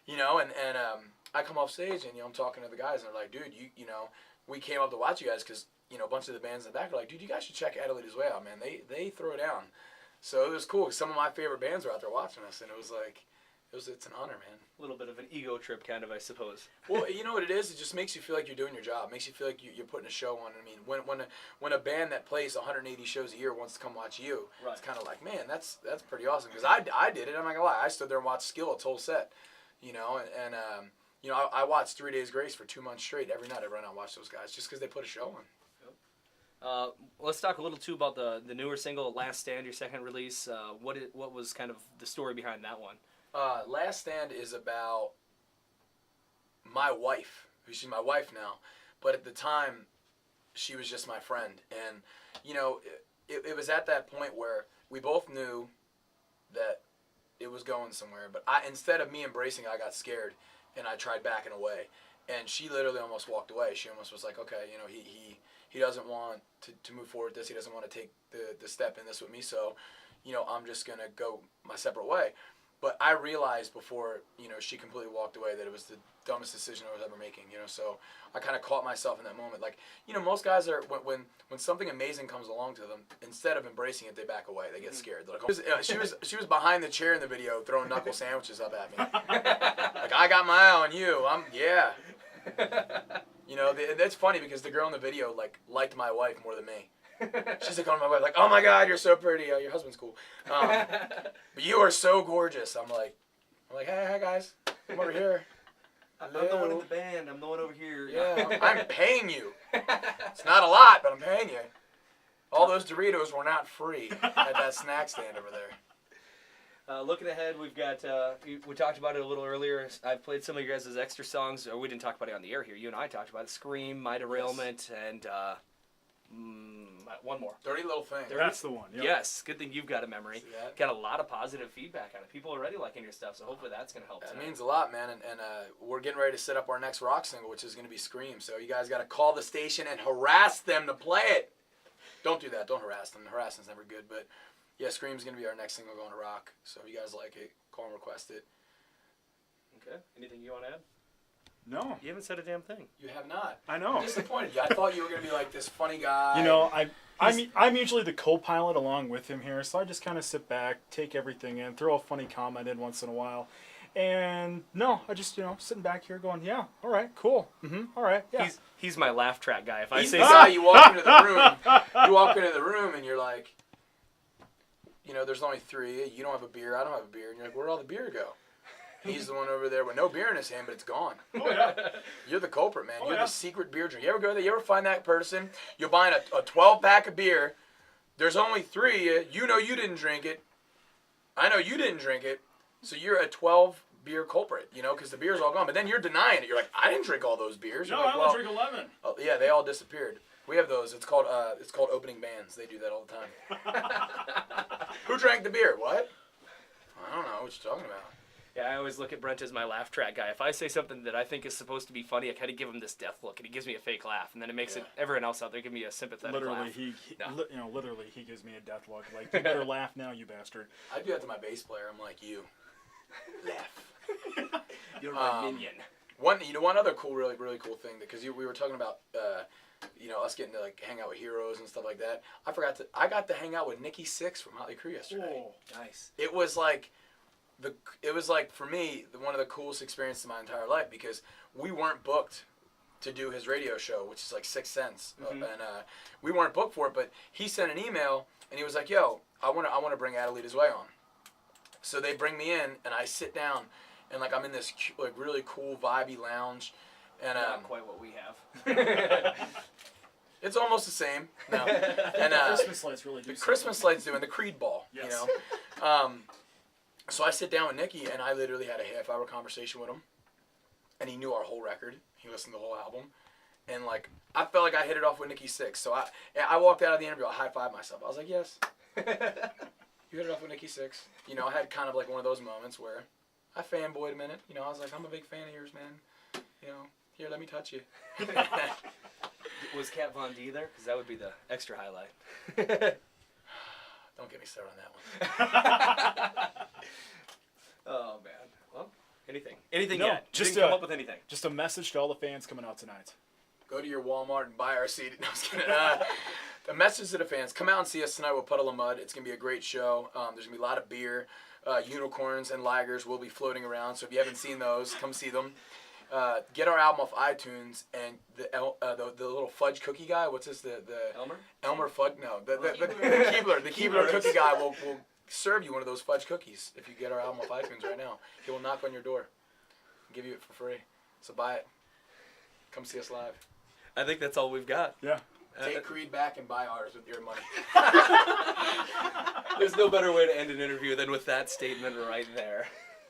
You know, and I come off stage and I'm talking to the guys and they're like, dude, you know, we came up to watch you guys because a bunch of the bands in the back are like, dude, you guys should check Adelitas Way out, man. They throw it down. So it was cool. Some of my favorite bands were out there watching us, and it was like, it's an honor, man. A little bit of an ego trip, kind of, I suppose. Well, you know what it is? It just makes you feel like you're doing your job. It makes you feel like you're putting a show on. I mean, when a band that plays 180 shows a year wants to come watch you, right. It's kind of like, man, that's pretty awesome. Because I did it. I'm not gonna lie. I stood there and watched Skill its whole set, and I watched 3 Days Grace for 2 months straight. Every night I run out and watch those guys just because they put a show on. Let's talk a little too about the newer single, "Last Stand," your second release. What was kind of the story behind that one? Last Stand is about my wife. She's my wife now, but at the time, she was just my friend, and it was at that point where we both knew that it was going somewhere. But instead of me embracing it, I got scared, and I tried backing away, and she literally almost walked away. She almost was like, okay, he doesn't want to move forward with this. He doesn't want to take the step in this with me. So, I'm just going to go my separate way. But I realized before, she completely walked away that it was the dumbest decision I was ever making, So I kind of caught myself in that moment. Like, most guys are, when something amazing comes along to them, instead of embracing it, they back away. They get scared. They're like, she was behind the chair in the video throwing knuckle sandwiches up at me. Like, I got my eye on you. Yeah. That's funny because the girl in the video liked my wife more than me. She's like on my wife, like, oh my God, you're so pretty. Your husband's cool. But you are so gorgeous. I'm like, hey guys, I'm over here. I'm the one in the band. I'm the one over here. Yeah, I'm paying you. It's not a lot, but I'm paying you. All those Doritos were not free at that snack stand over there. Looking ahead, we've got, we talked about it a little earlier. I've played some of your guys' extra songs. We didn't talk about it on the air here. You and I talked about it. Scream, My Derailment, yes. And one more. Dirty Little Thing. That's the one. Yep. Yes, good thing you've got a memory. Got a lot of positive feedback on it. People are already liking your stuff, so hopefully that's going to help. That means a lot, man. And we're getting ready to set up our next rock single, which is going to be Scream. So you guys got to call the station and harass them to play it. Don't do that. Don't harass them. Harassing's never good, but... yeah, Scream's going to be our next single going to rock. So if you guys like it, call and request it. Okay. Anything you want to add? No. You haven't said a damn thing. You have not. I know. I'm disappointed. I thought you were going to be like this funny guy. I'm usually the co-pilot along with him here, so I just kind of sit back, take everything in, throw a funny comment in once in a while. And no, I just, sitting back here going, yeah, all right, cool. All right, yeah. He's my laugh track guy. If I say something, you walk into the room and you're like, there's only 3. You don't have a beer. I don't have a beer. And you're like, where'd all the beer go? He's the one over there with no beer in his hand, but it's gone. Oh, yeah. You're the culprit, man. You're the secret beer drinker. You ever go there? You ever find that person? You're buying a 12-pack of beer. There's only 3. You know you didn't drink it. I know you didn't drink it. So you're a 12-beer culprit, because the beer's all gone. But then you're denying it. You're like, I didn't drink all those beers. No, like, I only drink 11. Oh, yeah, they all disappeared. We have those. It's called opening bands. They do that all the time. Who drank the beer? What? I don't know what you're talking about. Yeah, I always look at Brent as my laugh track guy. If I say something that I think is supposed to be funny, I kind of give him this death look, and he gives me a fake laugh, and then it makes everyone else out there give me a sympathetic laugh. Literally, he gives me a death look. Like, you better laugh now, you bastard. I do that to my bass player. I'm like, you laugh. You're my minion. One other cool, really, really cool thing, because we were talking about, us getting to hang out with heroes and stuff like that. I got to hang out with Nikki Sixx from Motley Crue yesterday. Oh, nice. It was for me one of the coolest experiences of my entire life, because we weren't booked to do his radio show, which is like Sixth Sense, and we weren't booked for it. But he sent an email and he was like, "Yo, I want to bring Adelitas Way on." So they bring me in and I sit down and I'm in this really cool vibey lounge, and not quite what we have. It's almost the same. No. And Christmas lights really do. The Christmas lights do, and the Creed ball. Yes. So I sit down with Nicky, and I literally had a half-hour conversation with him, and he knew our whole record. He listened to the whole album, and I felt like I hit it off with Nikki Sixx. So I walked out of the interview, I high-fived myself. I was like, yes, you hit it off with Nikki Sixx. I had kind of one of those moments where I fanboyed a minute. I was like, I'm a big fan of yours, man. Here, let me touch you. Was Kat Von D there? Because that would be the extra highlight. Don't get me started on that one. Oh, man. Well, Anything No, yet? just Didn't come up with anything. Just a message to all the fans coming out tonight. Go to your Walmart and buy our CD. No, I was kidding. The message to the fans: come out and see us tonight with Puddle of Mud. It's gonna be a great show. There's gonna be a lot of beer, unicorns and lagers will be floating around. So if you haven't seen those, come see them. Get our album off iTunes, and the little fudge cookie guy. What's this? The Elmer Fudge? No, the Keebler cookie guy will serve you one of those fudge cookies if you get our album off iTunes right now. He will knock on your door, give you it for free. So buy it. Come see us live. I think that's all we've got. Yeah. Take Creed back and buy ours with your money. There's no better way to end an interview than with that statement right there.